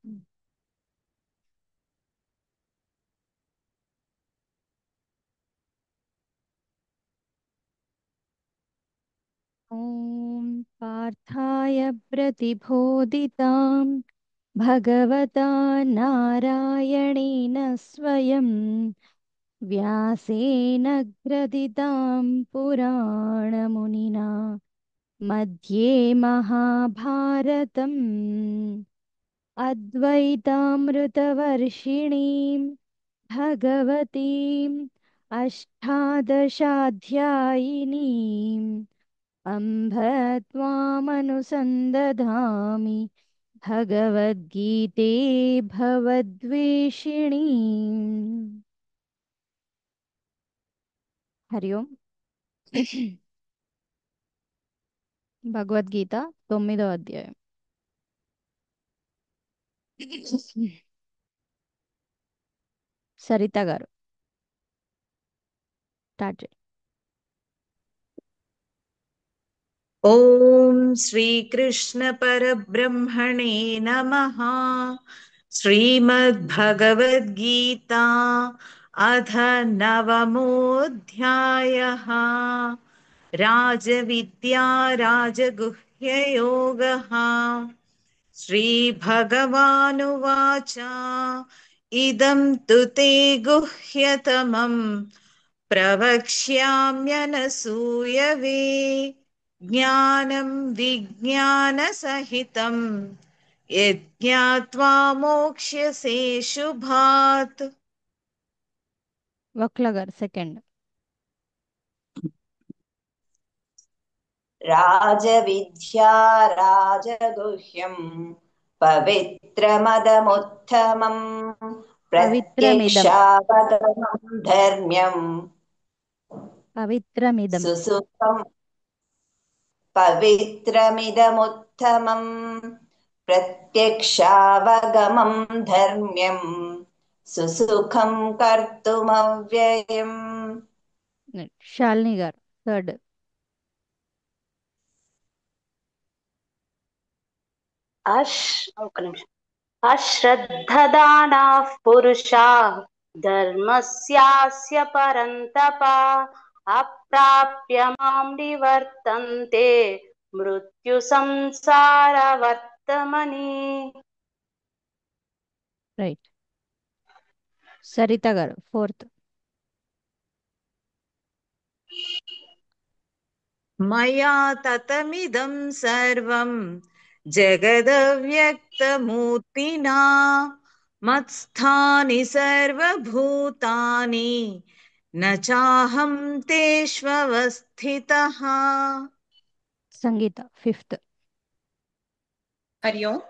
ॐ पार्थाय प्रतिबोधितां भगवता नारायणेन स्वयं व्यासेन ग्रथितां पुराणमुनिना मध्ये महाभारतम् अद्वैतामृतवर्षिणीं भगवतीम् अष्टादशाध्यायिनीम् अम्भ त्वामनुसन्दधामि भगवद्गीते भवद्वेषिणीम्। हरि ओम्। భగవద్గీత 9వ అధ్యాయం. సరిత గారు స్టార్ట్ చేయండి. ॐ श्रीकृष्ण परब्रह्मणे नमः। श्रीमद्भगवद्गीता अथ नवमोऽध्यायः। राजविद्या राजगुह्ययोगः। श्रीभगवानुवाच इदं तु ते गुह्यतमं प्रवक्ष्याम्यनसूयवे ज्ञानं विज्ञानसहितं यज्ञात्वा मोक्ष्यसे शुभात्। వక్ల గారు సెకండ్. राजविद्या राजगुह्यम् पवित्रमदमुत्तमम् పవిత్రమిదం प्रत्यक्षावगमम् धर्म्यम् పవిత్రమిదం सुसुखम् पवित्रमिदमुत्तमम् प्रत्यक्षावगमम् धर्म्यम् सुसुखम् कर्तुमव्ययम्। శాలిని గారు థర్డ్. अश्रद्धदानाः पुरुषाः धर्मस्यास्य परन्तप अप्राप्य मां निवर्तन्ते मृत्युसंसारवर्तमनि। రైట్. సరిత గారు ఫోర్త్. मया ततमिदं सर्वं जगदव्यक्तमूर्तिना मत्स्थानि सर्वभूतानि न चाहं तेष्वस्थितः। సంగీత ఫిఫ్త్. हरि ओम्।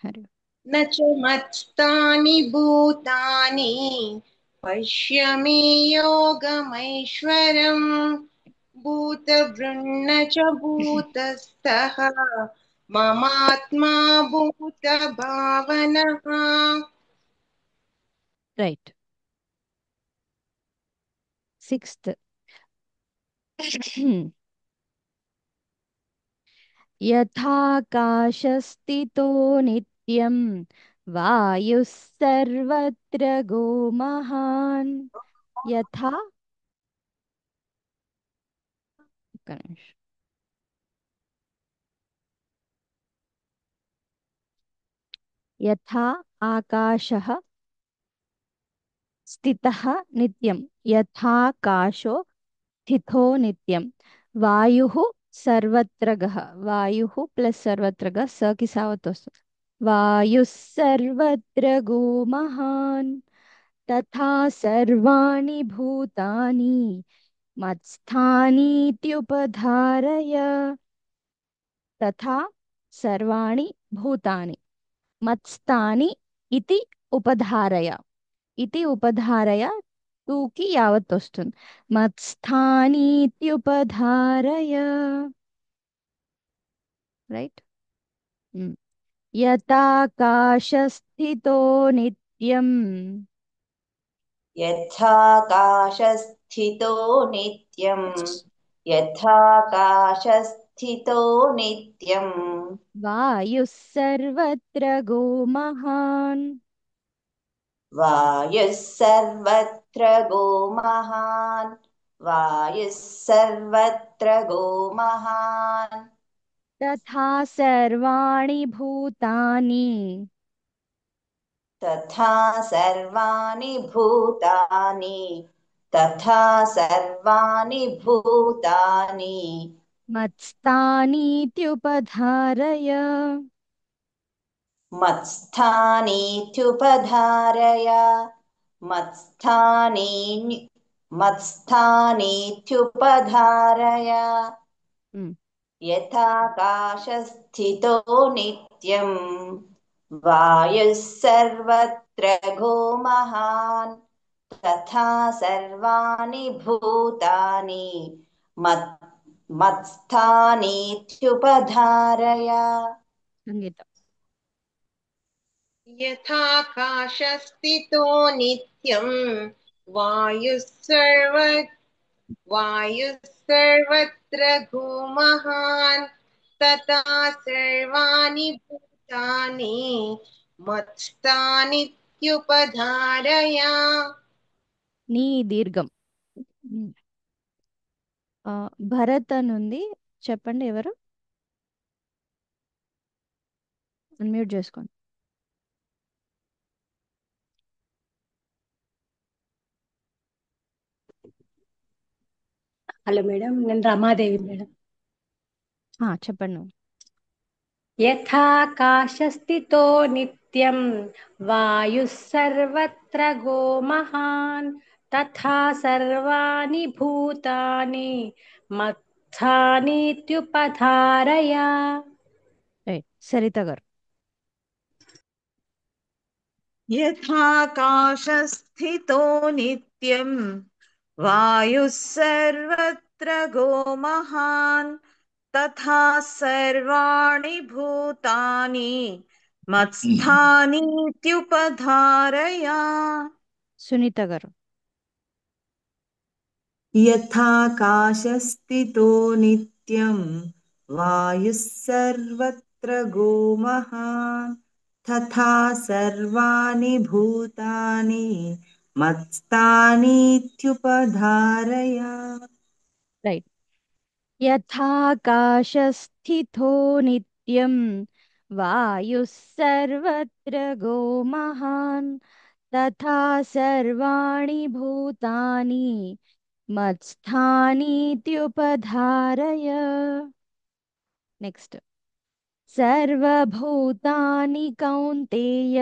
హరి न च मत्स्थानि भूतानि पश्य मे योगमैश्वरम् भूतभृन्न च भूतस्थः ममात्मा भूतभावनः। రైట్. సిక్స్త్. यथाकाशस्थितो नित्यं वायुः सर्वत्र गोमहान् यथा गणेश यथा आकाशः स्थितः नित्यं यथाकाशो स्थितो नित्यं वायुः सर्वत्रगः वायुः प्लस सर्वत्रगः स की सावत वस्तु वायुः सर्वत्र गोमहान् तथा सर्वाणि भूतानि मत्स्थानीत्युपधारय तथा सर्वाणि भूतानि मत्स्थानि इति उपधारय इति उपधारय तूकी यावत् वस्तुन् मत्स्थानीत्युपधारय राइट. यथाकाशस्थितो नित्यम् यथाकाशस्थितो नित्यम् यथाकाशस्थितो स्थितो नित्यम् वायुः सर्वत्र गोमहान् वायुः सर्वत्र गोमहान् वायुः सर्वत्र गोमहान् तथा सर्वाणि भूतानि तथा सर्वाणि भूतानि तथा सर्वाणि भूतानि मत्स्थानीत्युपधारय मत्स्थानीत्युपधारय मत्स्थानी मत्स्थानीत्युपधारय Hmm. यथाकाशस्थितो नित्यम् वायुः सर्वत्र घोमहान् तथा सर्वाणि भूतानि मत्स्थानीत्युपधारय Sangeeta. यथाकाशस्थितो नित्यम् वायुः सर्वत्र घूमहान् तथा सर्वाणि भूतानि मत्स्थानीत्युपधारय నీ దీర్ఘం భరత్ అని ఉంది చెప్పండి ఎవరు అన్మ్యూట్ చేసుకోండి హలో మేడం, నేను రమాదేవి మేడం. చెప్పండి నువ్వు. యథాకాశస్థితో నిత్యం వాయుః సర్వత్ర గోమహాన్ తథా సర్వాణి భూతాని మత్స్థానీత్యుపధారయ. రైట్ సరిత గారు. यथाकाशस्थितो नित्यम् वायुः सर्वत्र गोमहान् तथा सर्वाणि भूतानि मत्स्थानीत्युपधारय సునీత గారు. यथाकाशस्थितो नित्यं वायुः सर्वत्र गोमहान् तथा सर्वाणि भूतानि मत्स्थानीत्युपधारय. రైట్ యథాకాశస్థితో నిత్యం వాయుః సర్వత్ర గోమహాన్ తథా సర్వాణి భూతాని మత్స్థానీత్యుపధారయ. నెక్స్ట్ సర్వభూతాని కౌంతేయ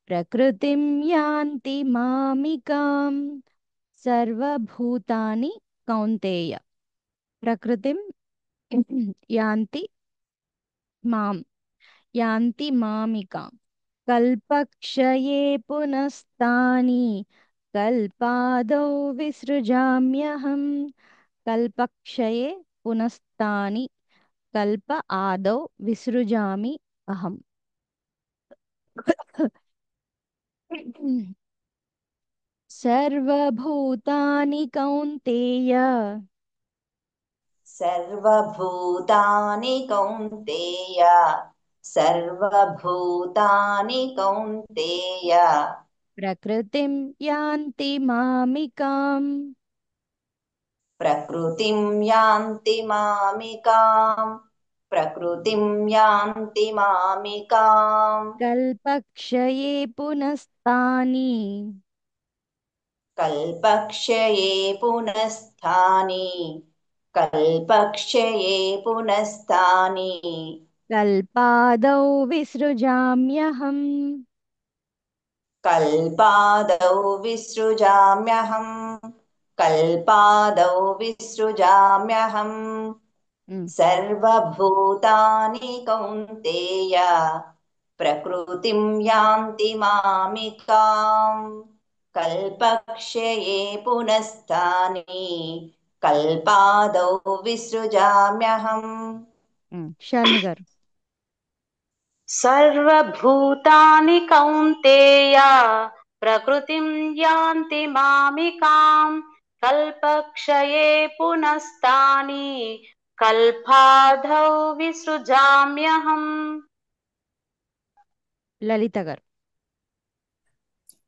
ప్రకృతిం యాంతి మామికాం. సర్వభూతాని కౌంతేయ ప్రకృతిం యాంతి మాం యాంతి మామికాం. కల్పక్షయే పునస్తాని కల్పాదౌ విసృజామ్యహం. కల్పక్షయే పునస్తాని కల్ప ఆదౌ విసృజామి అహం. సర్వభూతాని కౌంతేయ सर्वभूतानि कौन्तेय सर्वभूतानि कौन्तेय ప్రకృతిం యాంతి మామికాం. प्रकृतिं यान्ति मामिकाम् प्रकृतिं यान्ति मामिकाम् కల్పక్షయే పునస్తాని कल्पक्षये पुनस्तानि कल्पक्षये पुनस्तानि కల్పాదౌ విసృజామ్యహం. कल्पादौ विसृजाम्यहम् कल्पादौ विसृजाम्यहम् सर्वभूतानि कौन्तेय प्रकृतिं यान्ति मामिकाम् कल्पक्षये पुनस्तानि कल्पादौ विसृजाम्यहम्. శాలిని గారు. సర్వభూతాని కౌంతేయ ప్రకృతిం యాంతి మామికాం కల్పక్షయే పునస్తాని కల్పాధౌ విసృజామ్యహం. లలిత గారు.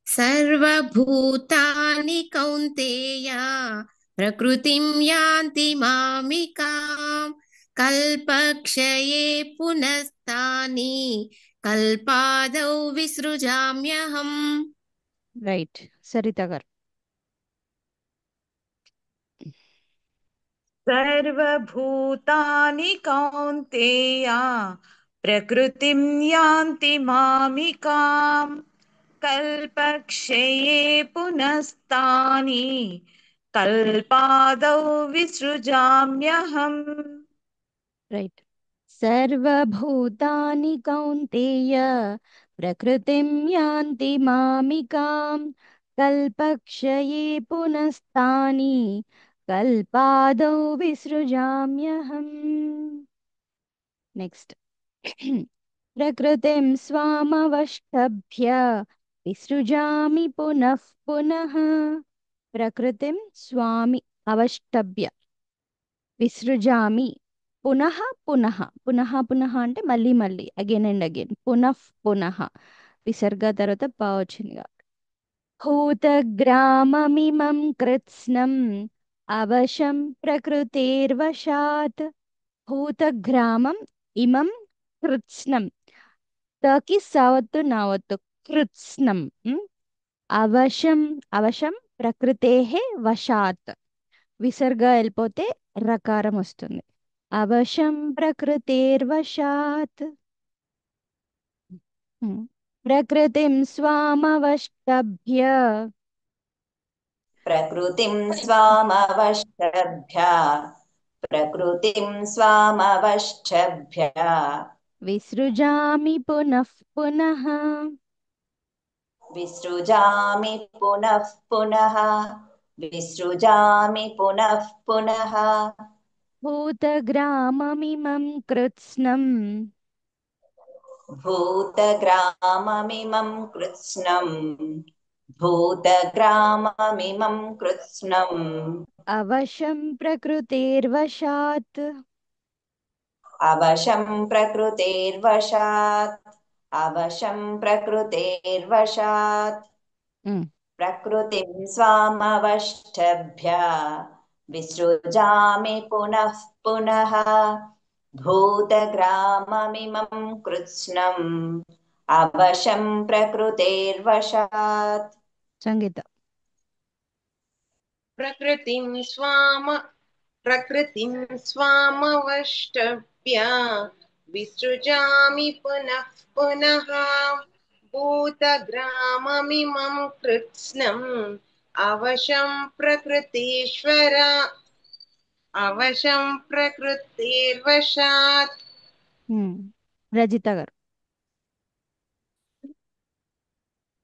సర్వభూతాని కౌంతేయ ప్రకృతిం యాంతి మామికాం కల్పక్షయే పునస్తాని కల్పాదౌ విసృజామ్యహం. రైట్. సరిత గారు. सर्वभूतानि कौन्तेय प्रकृतिं यान्ति मामिकाम् कल्पक्षये पुनस्तानि कल्पादौ विसृजाम्यहम्. రైట్. సర్వభూతాని కౌంతేయ ప్రకృతిం యాంతి మామికాం కల్పక్షయే పునస్తాని కల్పాదౌ విసృజామ్యహం. నెక్స్ట్. ప్రకృతిం స్వామవష్టభ్య విసృజామి పునః పునః. ప్రకృతిం స్వామి అవష్టభ్య విసృజామి పునః పునః. పునః పునః అంటే మళ్ళీ మళ్ళీ, అగైన్ అండ్ అగైన్. పునః పునః విసర్గ తర్వాత పా వచ్చింది. భూతగ్రామమిమం కృత్స్నం అవశం ప్రకృతేర్వశాత్. భూతగ్రామం ఇమం కృత్స్నం. తకి సవత్తు నావత్తు కృత్స్నం. అవశం అవశం ప్రకృతేః వశాత్. విసర్గ వెళ్ళిపోతే రకారం వస్తుంది. అవశం ప్రకృతేర్వశాత్. ప్రకృతిం స్వామవష్టభ్య ప్రకృతిం స్వామవష్టభ్య ప్రకృతిం స్వామవష్టభ్య విసృజామి పునః పునః. విసృజామి పునః పునః విసృజామి పునః పునః. భూతగ్రామమిమం కృత్స్నం భూతగ్రామమిమం కృత్స్నం భూతగ్రామమిమం కృత్స్నం అవశం ప్రకృతేర్వశాత్. అవశం ప్రకృతేర్వశాత్ అవశం ప్రకృతేర్వశాత్. ప్రకృతిం స్వామవష్టభ్య విసృజామి పునః పునః భూతగ్రామమిమం కృత్స్నం అవశం ప్రకృతేర్వశాత్. సంగీత. ప్రకృతిం స్వామవష్టభ్య విసృజామి పునః పునః భూతగ్రామమిమం కృత్స్నం అవశం ప్రకృతేర్వశాత్. రజిత గారు.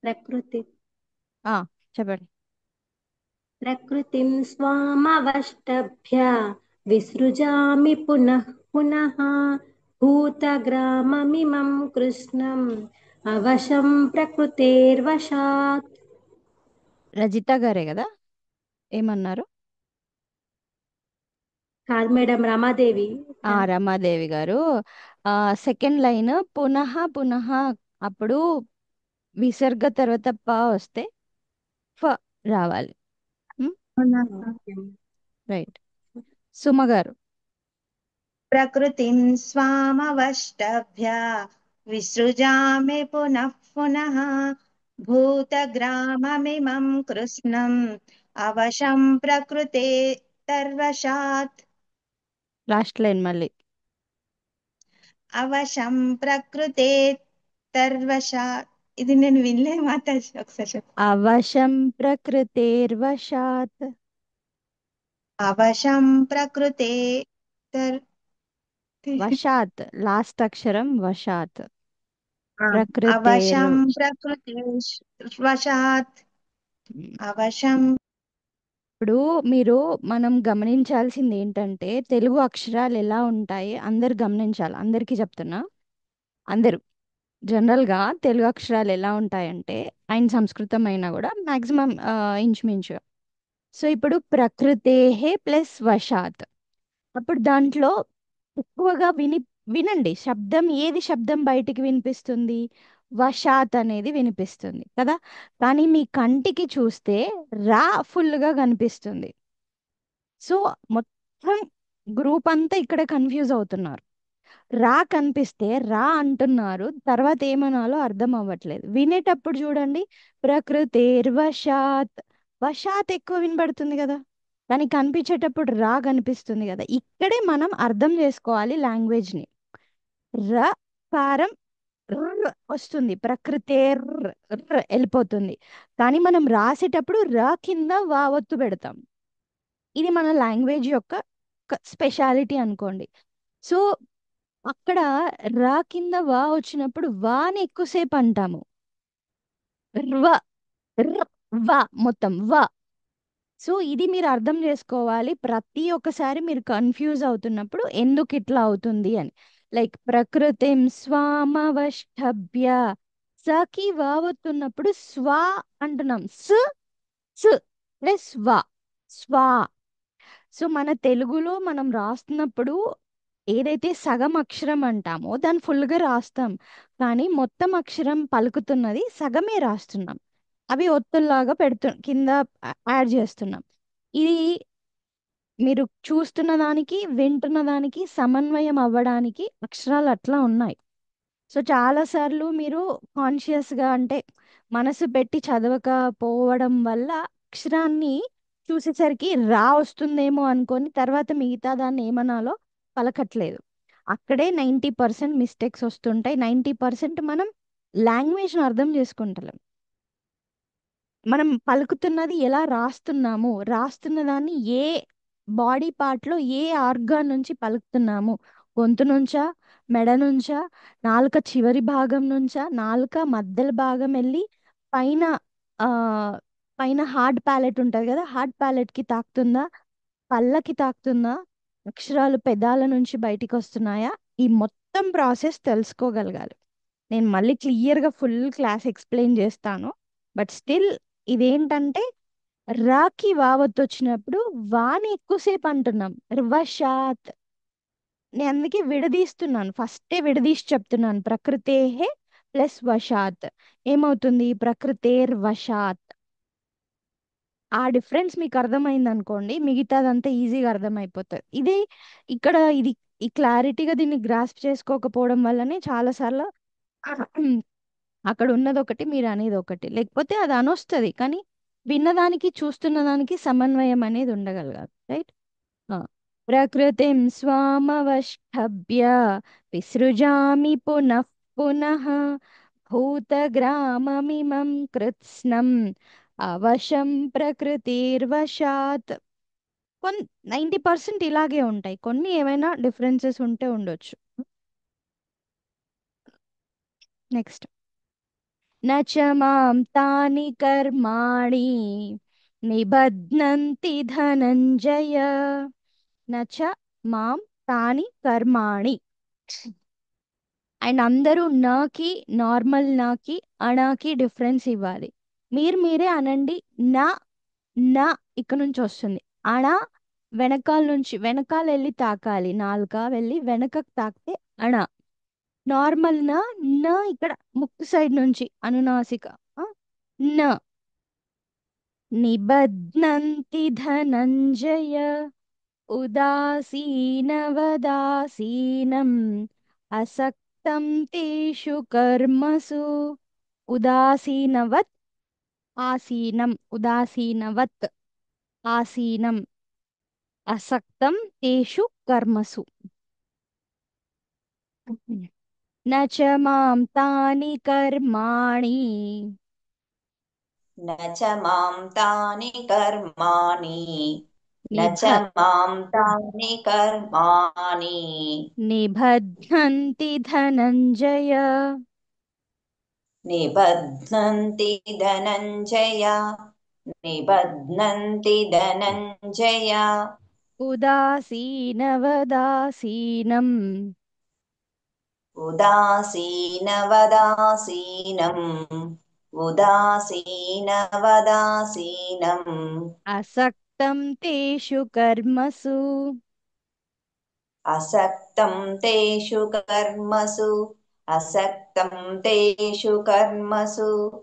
ప్రకృతి చెప్పండి. ప్రకృతిం స్వామవష్టభ్య విసృజామి పునః పునః భూతగ్రామమిమం కృష్ణం అవశం ప్రకృతేర్వశాత్. రజిత గారే కదా ఏమన్నారు? కాదు మేడం, రమాదేవి. రమాదేవి గారు. సెకండ్ లైన్ పునః పునః, అప్పుడు విసర్గ తర్వాత పా వస్తే ఫ రావాలి. రైట్. సుమ గారు. ప్రకృతిం స్వామవష్టభ్య విసృజామి పునః పునః భూతగ్రామమిమం కృష్ణం అవశం ప్రకృతేర్వశాత్. లాస్ట్ లైన్ మళ్ళీ. అవశం ప్రకృతేర్వశాత్. ఇది నేను వినలే మాతాజీ, ఒకసారి చెప్పు. అవశం ప్రకృతేర్వశాత్. అవశం ప్రకృతే వశాత్ లాస్ట్ అక్షరం వశాత్. అవశం ప్రకృతేర్వశాత్. అవశం. ఇప్పుడు మనం గమనించాల్సింది ఏంటంటే తెలుగు అక్షరాలు ఎలా ఉంటాయి అందరు గమనించాలి. అందరికీ చెప్తున్నా, అందరూ జనరల్గా తెలుగు అక్షరాలు ఎలా ఉంటాయంటే ఆయన సంస్కృతం అయినా కూడా మ్యాక్సిమం ఇంచుమించుగా. సో ఇప్పుడు ప్రకృతేహే ప్లస్ వశాత్. అప్పుడు దాంట్లో ఎక్కువగా వినండి, ఏది శబ్దం బయటికి వినిపిస్తుంది? వషాత్ అనేది వినిపిస్తుంది కదా. కానీ మీ కంటికి చూస్తే రా ఫుల్గా కనిపిస్తుంది. సో మొత్తం గ్రూప్ అంతా ఇక్కడ కన్ఫ్యూజ్ అవుతున్నారు. రా కనిపిస్తే రా అంటున్నారు, తర్వాత ఏమనాలో అర్థం అవ్వట్లేదు. వినేటప్పుడు చూడండి, ప్రకృతేర్వశాత్, వశాత్ ఎక్కువ వినబడుతుంది కదా, కానీ కనిపించేటప్పుడు రా కనిపిస్తుంది కదా. ఇక్కడే మనం అర్థం చేసుకోవాలి లాంగ్వేజ్ని. ర కారం వస్తుంది, ప్రకృతేర్ వెళ్ళిపోతుంది. కానీ మనం రాసేటప్పుడు రా కింద వా ఒత్తు పెడతాం. ఇది మన లాంగ్వేజ్ యొక్క స్పెషాలిటీ అనుకోండి. సో అక్కడ రా కింద వా వచ్చినప్పుడు వాని ఎక్కువసేపు అంటాము. ర్వ ర్ వా మొత్తం వా. సో ఇది మీరు అర్థం చేసుకోవాలి. ప్రతి ఒక్కసారి మీరు కన్ఫ్యూజ్ అవుతున్నప్పుడు ఎందుకు ఇట్లా అవుతుంది అని. లైక్ ప్రకృతిం స్వామవష్టభ్య, సకి వావతున్నప్పుడు స్వా అంటున్నాం. స్ ప్లస్ వా, స్వా. సో మన తెలుగులో మనం రాస్తున్నప్పుడు ఏదైతే సగం అక్షరం అంటామో దాన్ని ఫుల్గా రాస్తాం, కానీ మొత్తం అక్షరం పలుకుతున్నది సగమే రాస్తున్నాం. అవి ఒత్తుల్లాగా కింద యాడ్ చేస్తున్నాం. ఇది మీరు చూస్తున్న దానికి వింటున్న దానికి సమన్వయం అవ్వడానికి అక్షరాలు అట్లా ఉన్నాయి. సో చాలాసార్లు మీరు కాన్షియస్గా అంటే మనసు పెట్టి చదవకపోవడం వల్ల అక్షరాన్ని చూసేసరికి రా వస్తుందేమో అనుకొని తర్వాత మిగతా దాన్ని ఏమనాలో పలకట్లేదు. అక్కడే 90% మిస్టేక్స్ వస్తుంటాయి. 90% మనం లాంగ్వేజ్ను అర్థం చేసుకుంటలేం. మనం పలుకుతున్నది ఎలా రాస్తున్నాము, రాస్తున్న దాన్ని ఏ బాడీ పార్ట్లో ఏ ఆర్గాన్ నుంచి పలుకుతున్నాము, గొంతు నుంచా, మెడ నుంచా, నాలుక చివరి భాగం నుంచా, నాలుక మధ్యల భాగం వెళ్ళి పైన ఆ పైన హార్డ్ ప్యాలెట్ ఉంటుంది కదా, హార్డ్ ప్యాలెట్కి తాకుతుందా, పళ్ళకి తాకుతుందా, అక్షరాలు పెదాల నుంచి బయటికి వస్తున్నాయా, ఈ మొత్తం ప్రాసెస్ తెలుసుకోగలగాలి. నేను మళ్ళీ క్లియర్గా ఫుల్ క్లాస్ ఎక్స్ప్లెయిన్ చేస్తాను. బట్ స్టిల్ ఇదేంటంటే రాకి వావత్ వచ్చినప్పుడు వాని ఎక్కువసేపు అంటున్నాం, ర్వశాత్. నేను అందుకే విడదీస్తున్నాను, ఫస్టే విడదీసి చెప్తున్నాను. ప్రకృతేహే ప్లస్ వశాత్ ఏమవుతుంది? ప్రకృతేర్ వశాత్. ఆ డిఫరెన్స్ మీకు అర్థమైంది అనుకోండి, మిగతాదంతా ఈజీగా అర్థమైపోతుంది. ఇది ఈ క్లారిటీగా దీన్ని గ్రాస్ప్ చేసుకోకపోవడం వల్లనే చాలాసార్లు అక్కడ ఉన్నది ఒకటి మీరు అనేది ఒకటి, లేకపోతే అది అనొస్తుంది, కానీ విన్నదానికి చూస్తున్న దానికి సమన్వయం అనేది ఉండగలగాలి. రైట్. ప్రకృతిం స్వామవష్టభ్య విసృజామి పునః పునః భూతగ్రామమిమం కృత్స్నం అవశం ప్రకృతిర్వశాత్. 90% ఇలాగే ఉంటాయి, కొన్ని ఏమైనా డిఫరెన్సెస్ ఉంటే ఉండొచ్చు. నెక్స్ట్, నచ మాం తాని కర్మాణి నిబధ్నంతి ధనంజయ. నచ మాం తాని కర్మాణి. అండ్ అందరూ నాకి, నార్మల్ నాకి, అణాకి డిఫరెన్స్ ఇవ్వాలి. మీరే అనండి. నా నా ఇక్కడ నుంచి వస్తుంది, అణ వెనకాల నుంచి, వెనకాల వెళ్ళి తాకాలి, నాలుక వెళ్ళి వెనకకు తాకితే అణ. నార్మల్ నా నా ఇక్కడ ముక్కు సైడ్ నుంచి అనునాసిక న. నిబధ్నంతి ధనంజయ ఉదాసీనవదాసీనం అసక్తం తేషు కర్మసు. ఉదాసీనవత్ ఆసీనం, ఉదాసీనవత్ ఆసీనం, అసక్తం తేషు కర్మసు. నచ మాం తాని కర్మాణి. न च मां तानि कर्माणि न च मां तानि कर्माणि నిబధ్నంతి ధనంజయ. निबध्नन्ति धनञ्जय निबध्नन्ति धनञ्जय ఉదాసీనవదాసీనం उदासीनवदासीनम् उदासीनवदासीनम् అసక్తం తేషు కర్మసు. असक्तं तेषु कर्मसु असक्तं तेषु कर्मसु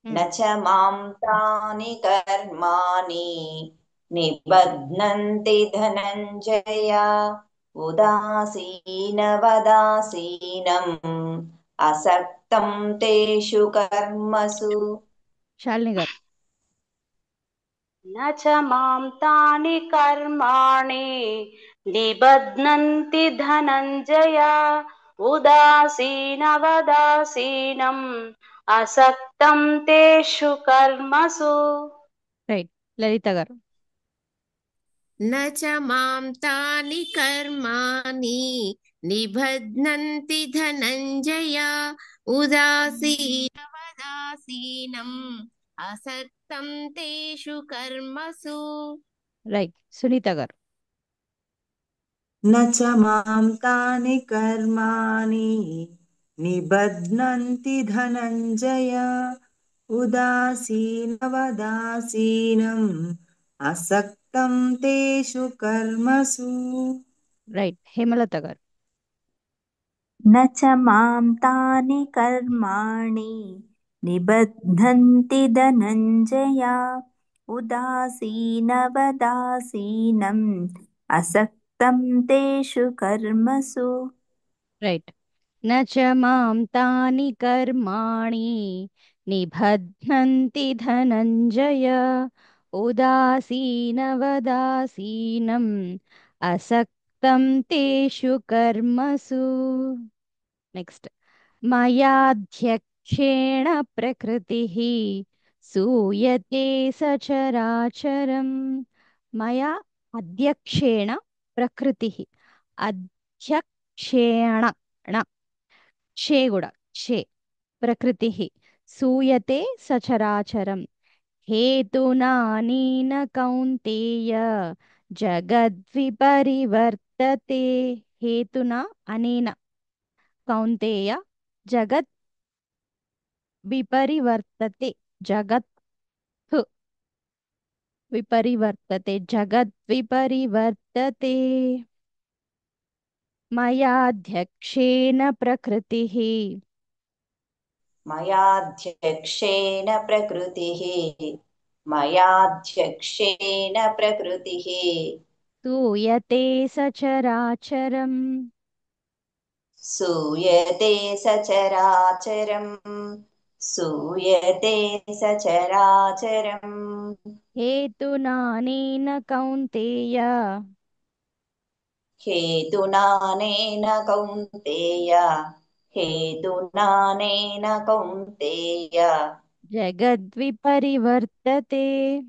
न च मां तानि कर्माणि निबध्नन्ति धनञ्जय उदासीनवदासीनम् असक्तं तेषु कर्मसु శాలిని గారు. न च मां तानि कर्माणि निबध्नन्ति धनञ्जय उदासीनवदासीनम् असक्तं तेषु कर्मसु. రైట్. లలిత గారు. न च मां तानि कर्माणि निबध्नन्ति धनञ्जय उदासीनवदासीनम् असक्तं तेषु कर्मसु. రైట్. సునీత గారు. न च मां तानि कर्माणि निबध्नन्ति धनञ्जय उदासीनवदासीनम् असक्तं तेषु कर्मसु రైట్. హేమలత గారు. न च मां तानि कर्माणि निबध्नन्ति धनञ्जय उदासीनवदासीनम् असक्तं तेषु कर्मसु రైట్. न च मां तानि कर्माणि निबध्नन्ति धनञ्जय उदासीनवदासीनम् असक्तं तेषु कर्मसु. నెక్స్ట్. మయాధ్యక్షేణ ప్రకృతిః సూయతే సచరాచరం. మయా అధ్యక్షేణ ప్రకృతిః. అధ్యక్షేణ ణ క్షే కూడా క్షే ప్రకృతిః సూయతే సచరాచరం హేతునానీన కౌంతేయ జగద్విపరివర్తతే. హేతునా అనేన కౌంతేయ జగత్ విపరివర్తతే. జగత్ విపరివర్తతే జగద్ విపరివర్తతే. మయాధ్యక్షేణ ప్రకృతిః मयाध्यक्षेण प्रकृतिः मयाध्यक्षेण प्रकृतिः सूयते सचराचरम् सूयते सचराचरम् सूयते सचराचरम् हेतुनानेन कौन्तेय हेतुनानेन कौन्तेय हेतुनानेन कौन्तेय जगद्विपरिवर्तते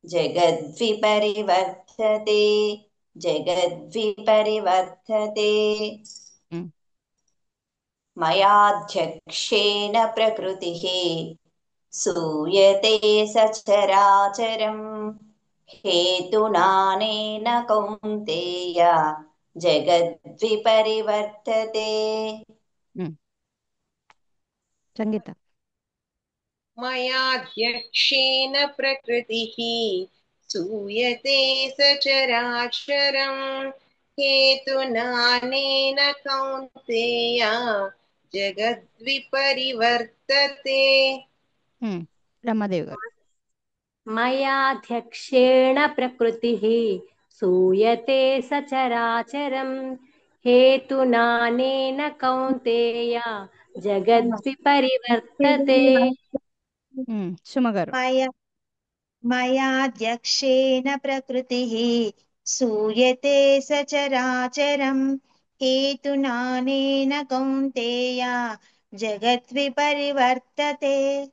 जगद्विपरिवर्तते जगद्विपरिवर्तते मयाध्यक्षेण प्रकृतिः सूयते सचराचरम् हेतुनानेन कौन्तेय जगद्विपरिवर्तते. संगीता. मयाध्यक्षेण प्रकृतिः सूयते सचराचरम् हेतुनानेन कौन्तेय जगद्विपरिवर्तते. रमादेवी गारु. मयाध्यक्षेण प्रकृतिः सूयते सचराचरम् हेतुनानेन कौन्तेय जगद्विपरिवर्तते. सुमा गारु. मयाध्यक्षेण प्रकृतिः सूयते सचराचरम् हेतुनानेन कौन्तेय जगद्विपरिवर्तते.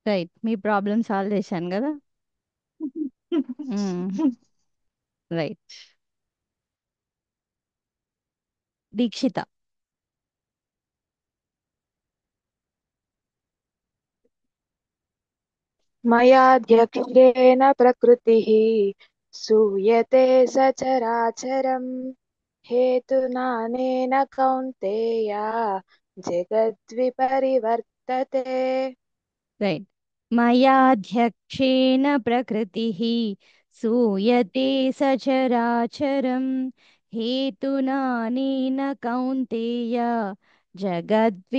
రైట్. మీ ప్రాబ్లమ్ సాల్వ్ చేశాను కదా. రైట్. దీక్షిత. मयाध्यक्षेण प्रकृतिः सूयते सचराचरम् हेतुनानेन कौन्तेय जगद्विपरिवर्तते. రైట్. మయాధ్యక్షేణ ప్రకృతిః सूयते सचराचरम् हेतुनानेन कौन्तेय जगद्विपरिवर्तते।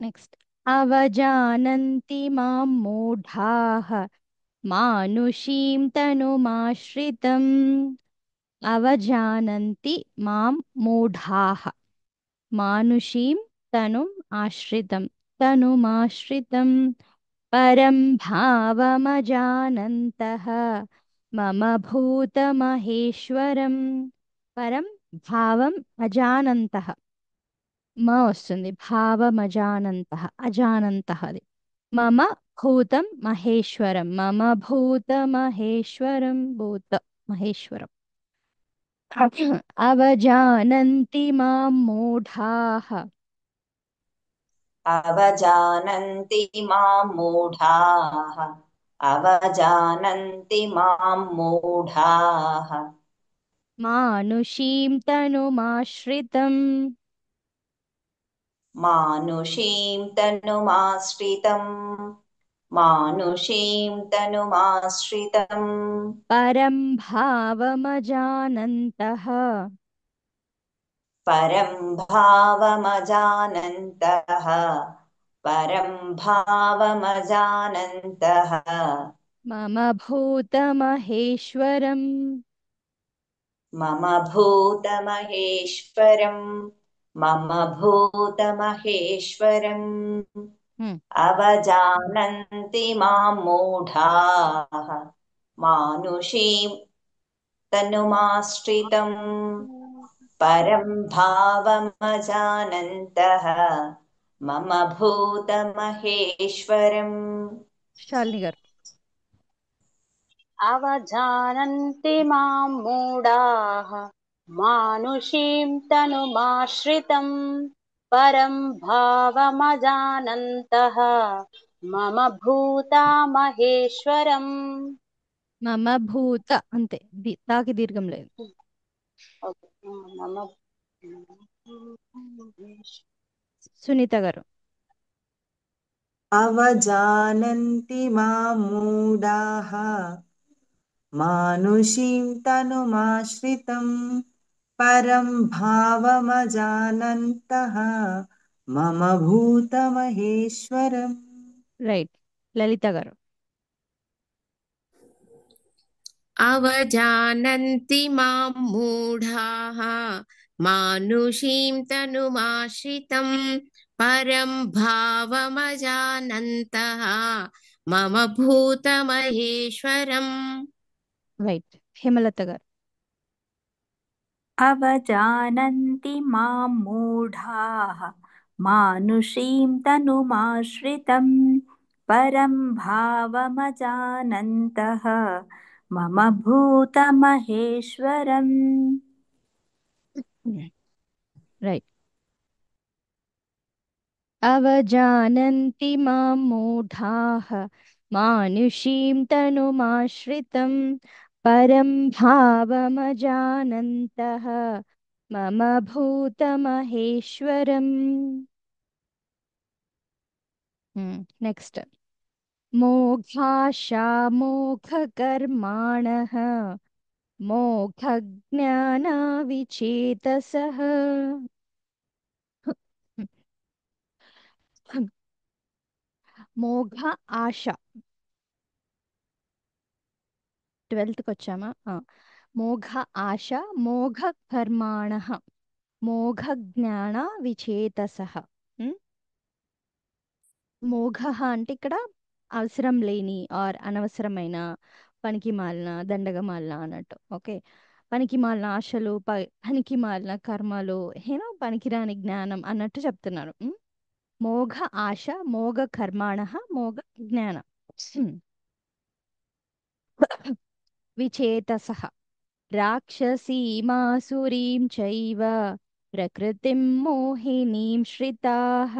नेक्स्ट अवजानन्ति मां मूढाः मानुषीं तनुमाश्रितम्। अवजानन्ति मां मूढाः मानुषीं तनुम् आश्रितं तनुमाश्रितं परं भावमजानन्तः मम भूतमहेश्वरम्। परं भावम् अजानन्तः म वస్తుంది భావమజానంతః అజానంతః అది మమ భూతం మహేశ్వరం మమ భూతమహేశ్వరం భూత మహేశ్వరం అవజానంతి మాం మూఢాః अवजानन्ति मां मूढाः अवजानन्ति मां मूढाः మానుషీం తనుమాశ్రితం मानुषीं तनुमाश्रितम् मानुषीं तनुमाश्रितम् పరం భావమజానంతః परं भावमजानन्तः परं भावमजानन्तः మమ భూతమహేశ్వరం मम भूतमहेश्वरम् मम भूतमहेश्वरम् अवजानन्ति मां मूढाः मानुषीं तनुमाश्रितम् परं भावमजानन्तः मम भूतमहेश्वरम्। శాలిని గారు अवजानन्ति मां मूढाः मानुषीं तनुमाश्रितं परं भावमजानन्तः मम भूतामहेश्वरम्। మమ భూత అంతే తాకి దీర్ఘం లేదు मम సునీత గారు अवजानन्ति मां मूढाः मानुषीं तनुमाश्रितं परं भावमजानन्तः मम भूतमहेश्वरम्। రైట్ లలిత గారు अवजानन्ति मां मूढाः मानुषीं तनुमाश्रितं परं भावमजानन्तः मम भूतमहेश्वरम्। రైట్ హేమలత గారు अवजानन्ति मां मूढाः मानुषीं तनुमाश्रितं परं भावमजानन्तः मम भूतमहेश्वरम्। రైట్ అవజానంతి మాం మూఢాః మానుషీం తనుమాశ్రితం పరం భావమజానంతః మమ భూతమహేశ్వరం. నెక్స్ట్ మోఘాశామోఘకర్మాణః మోఘజ్ఞానావిచేతసః. మోఘ ఆశ 12th వచ్చామా మోఘ ఆశ మోఘ కర్మాణ మోఘ జ్ఞాన విచేతసః. మోఘ అంటే ఇక్కడ అవసరం లేని ఆర్ అనవసరమైన పనికి మాలిన దండగ మాలిన అన్నట్టు. ఓకే పనికి మాలిన ఆశలు పనికి మాలిన కర్మలు పనికిరాని జ్ఞానం అన్నట్టు చెప్తున్నారు. మోఘ ఆశ మోఘ కర్మాణ మోఘ జ్ఞాన విచేతసః. రాక్షసీమాసురీం చైవ ప్రకృతిం మోహినీం శ్రితాః.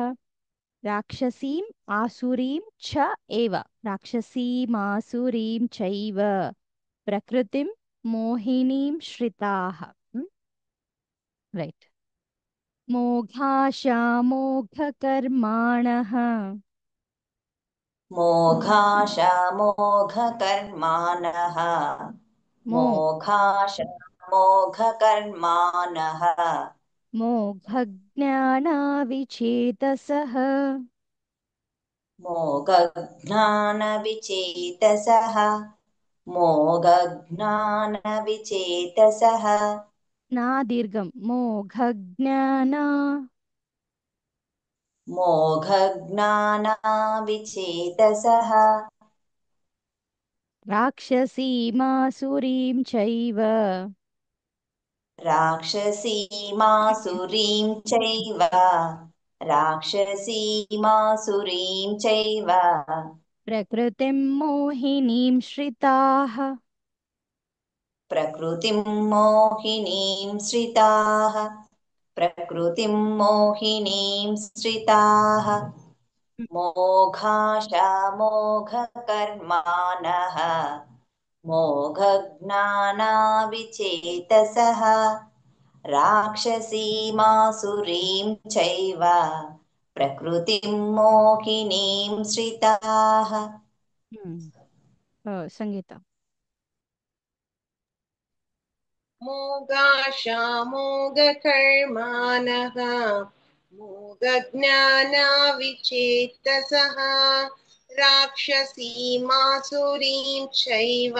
రాక్షసీం ఆసురీం చ ఏవ రాక్షసీమాసురీం చైవ ప్రకృతిం మోహినీం శ్రితాః. రైట్ మోఘాశామోఘకర్మాణః मोघाशमोघकर्माणः मो मोघाशमोघकर्माणः मोघज्ञानाविचेतसः मोघज्ञानविचेतसः मोघज्ञानविचेतसः ना दीर्घं मोघज्ञाना मोघज्ञानाविचेतसः राक्षसीमासुरीं चैव राक्षसीमासुरीं चैव राक्षसीमासुरीं चैव प्रकृतिं मोहिनीं श्रिताः प्रकृतिं मोहिनीं श्रिताः प्रकृतिं मोहिनीं श्रिताः मोघाशमोघकर्माणः मोघज्ञानाविचेतसः राक्षसीमासुरीं चैव प्रकृतिं मोहिनीं श्रिताः संगीता मोगाशामोगकर्माणः मोगज्ञानाविचेतसः राक्षसीमासुरीं चैव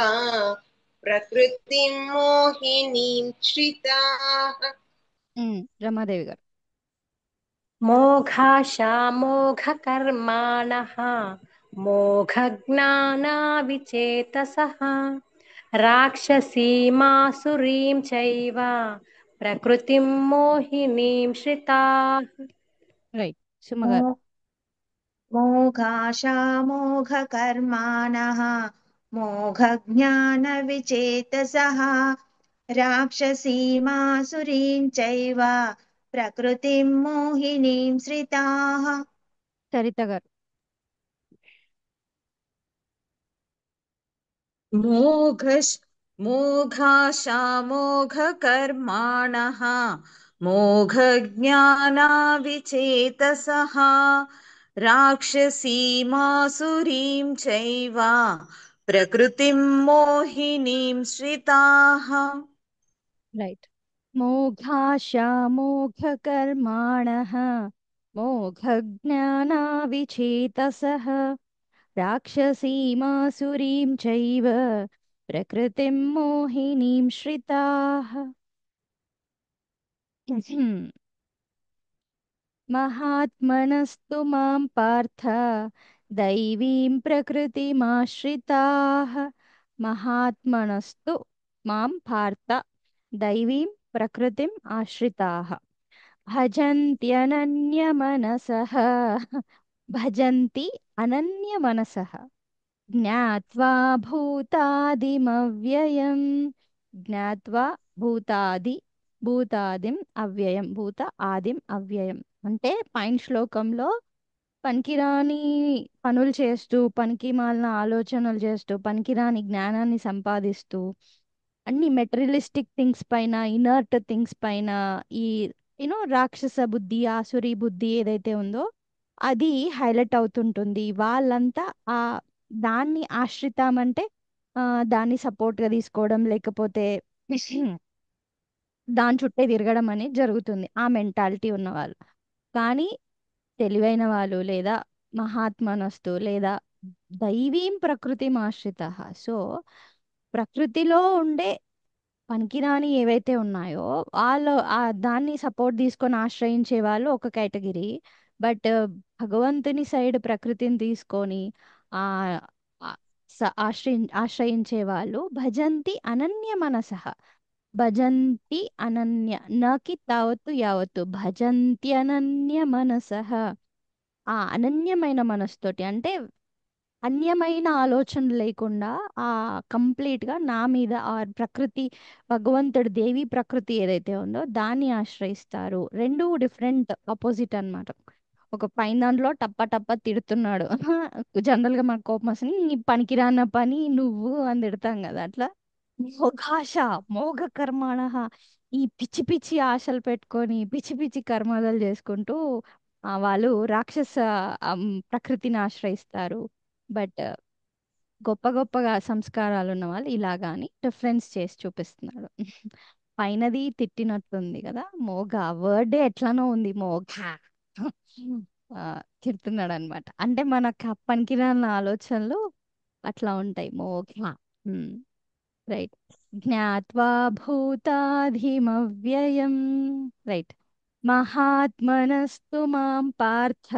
प्रकृतिं मोहिनीं श्रिताः रमादेवी गाరు मोघाशामोघकर्माणः मोघज्ञानाविचेतसः राक्षसीमासुरीं चैव प्रकृतिं मोहिनीं श्रिताः రైట్ సుమ గారు मोघाशामोघकर्माणः मोघज्ञानविचेतसः राक्षसीमासुरीं चैव प्रकृतिं मोहिनीं श्रिताः సరిత గారు मोघाशामोघकर्माणः मोघज्ञानाविचेतसः राक्षसीमासुरीं चैव प्रकृतिं मोहिनीं श्रिताः రైట్ मोघाशामोघकर्माणः मोघज्ञानाविचेतसः राक्षसीमासुरीं चैव प्रकृतिं मोहिनीं श्रिताः महात्मनस्तु मां पार्थ दैवीं प्रकृतिमाश्रिताः महात्मनस्तु मां पार्थ दैवीं प्रकृतिम् आश्रिताः भजन्त्यनन्यमनसः भजन्ति अनन्यमनसः ज्ञात्वा भूतादिमव्ययम् ज्ञात्वा భూతాదిం అవ్యయం భూత ఆదిం అవ్యయం అంటే పైన శ్లోకంలో పనికిరాని పనులు చేస్తూ పనికి మాలిన ఆలోచనలు చేస్తూ పనికిరాని జ్ఞానాన్ని సంపాదిస్తూ అన్ని మెటీరియలిస్టిక్ థింగ్స్ పైన ఇనర్ట్ థింగ్స్ పైన ఈ రాక్షస బుద్ధి ఆసురి బుద్ధి ఏదైతే ఉందో అది హైలైట్ అవుతుంటుంది వాళ్ళంతా ఆ దాన్ని ఆశ్రితామంటే దాన్ని సపోర్ట్గా తీసుకోవడం లేకపోతే దాని చుట్టే తిరగడం అనేది జరుగుతుంది ఆ మెంటాలిటీ ఉన్నవాళ్ళు కానీ తెలివైన వాళ్ళు లేదా మహాత్మనస్తు లేదా దైవీం ప్రకృతి ఆశ్రిత సో ప్రకృతిలో ఉండే పనికిరాని ఏవైతే ఉన్నాయో వాళ్ళు దాన్ని సపోర్ట్ తీసుకొని ఆశ్రయించే వాళ్ళు ఒక కేటగిరీ బట్ భగవంతుని సైడ్ ప్రకృతిని తీసుకొని ఆ ఆశ్రయించే వాళ్ళు భజంతి అనన్య మనసః భజంతి అనన్య నకి తావత్తు యావత్తు భజంతి అనన్య మనసః ఆ అనన్యమైన మనసుతోటి అంటే అన్యమైన ఆలోచన లేకుండా ఆ కంప్లీట్గా నా మీద ఆ ప్రకృతి భగవంతుడు దేవి ప్రకృతి ఏదైతే ఉందో దాన్ని ఆశ్రయిస్తారు రెండు డిఫరెంట్ ఆపోజిట్ అన్నమాట ఒక పైన దాంట్లో టప్ప టప్ప తిడుతున్నాడు జనరల్గా మన కోపం వస్తుంది నీ పనికిరాన పని నువ్వు అని తిడతాం కదా అట్లా మోఘాశ మోఘ కర్మాణ ఈ పిచ్చి పిచ్చి ఆశలు పెట్టుకొని పిచ్చి పిచ్చి కర్మాలు చేసుకుంటూ వాళ్ళు రాక్షస ప్రకృతిని ఆశ్రయిస్తారు బట్ గొప్ప గొప్పగా సంస్కారాలు ఉన్న వాళ్ళు ఇలాగా అని డిఫరెన్స్ చేసి చూపిస్తున్నాడు. పైనది తిట్టినట్టుంది కదా, మోగ వర్డే ఎట్లానో ఉంది మోగ. ఆ, తిడుతున్నాడు అనమాట. అంటే మనకు పనికిరాని ఆలోచనలు అట్లా ఉంటాయి మోగ. రైట్. జ్ఞాత్వా భూతాధిమవ్యయం. రైట్. మహాత్మనస్తు మాం పార్థ.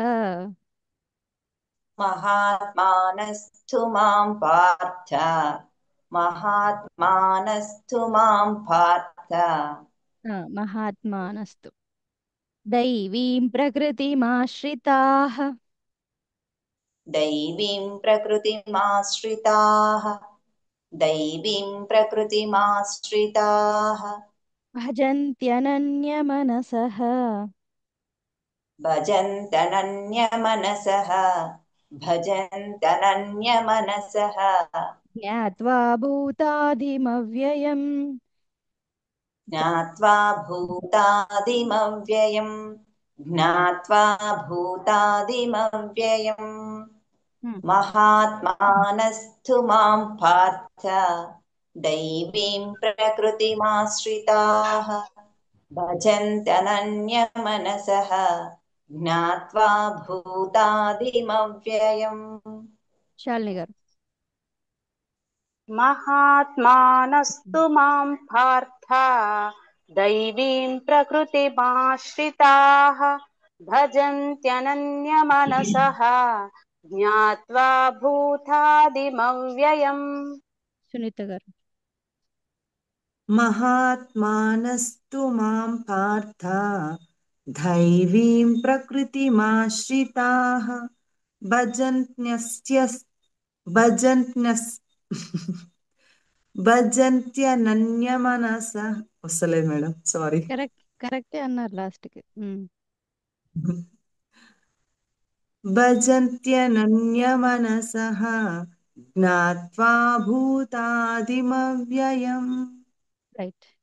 महात्मानस्तु मां पार्थ महात्मानस्तु मां पार्थ మహాత్మానస్తు దైవీం ప్రకృతిమాశ్రితాః. दैवीं प्रकृतिमाश्रिताः दैवीं प्रकृतिमाश्रिताः భజంత్యనన్యమనసః. भजन्तनन्यमनसः भजन्तनन्यमनसः జ్ఞాత్వా భూతాదిమవ్యయం. ज्ञात्वा भूतादिमव्ययम् ज्ञात्वा भूतादिमव्ययम् महात्मानस्तु मां पार्थ दैवीं प्रकृतिमाश्रिताः भजन्तनन्यमनसः ज्ञात्वा भूतादिमव्ययम् శాలిని గారు. महात्मानस्तु मां पार्थ दैवीं प्रकृतिमाश्रिताः भजन्त्यनन्यमनसः ज्ञात्वा भूतादिमव्ययम्. సునీత గారు. महात्मानस्तु मां पार्थ दैवीं प्रकृतिमाश्रिताः భజంత్యనన్యమనస. వస్తలేదు మేడం, సారీ. కరెక్టే అన్నారు లాస్ట్కి. భజంత్యనన్యమనసః జ్ఞాత్వా భూతాదిమవ్యయం. రైట్.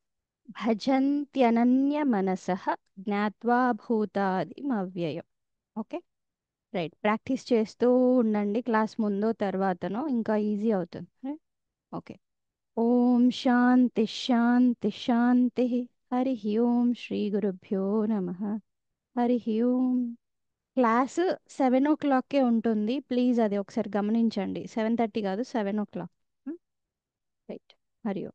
భజంత్యనన్యమనసః జ్ఞాత్వా భూతాదిమవ్యయం. ఓకే. రైట్. ప్రాక్టీస్ చేస్తూ ఉండండి, క్లాస్ ముందో తర్వాతనో ఇంకా ఈజీ అవుతుంది. ఓకే. ఓం శాంతి శాంతి శాంతి. హరి ఓం శ్రీ గురుభ్యో నమ. హరి ఓం. క్లాస్ 7 o'clockకే ఉంటుంది, ప్లీజ్ అది ఒకసారి గమనించండి. 7:30 కాదు, 7 o'clock. రైట్. హరి ఓం.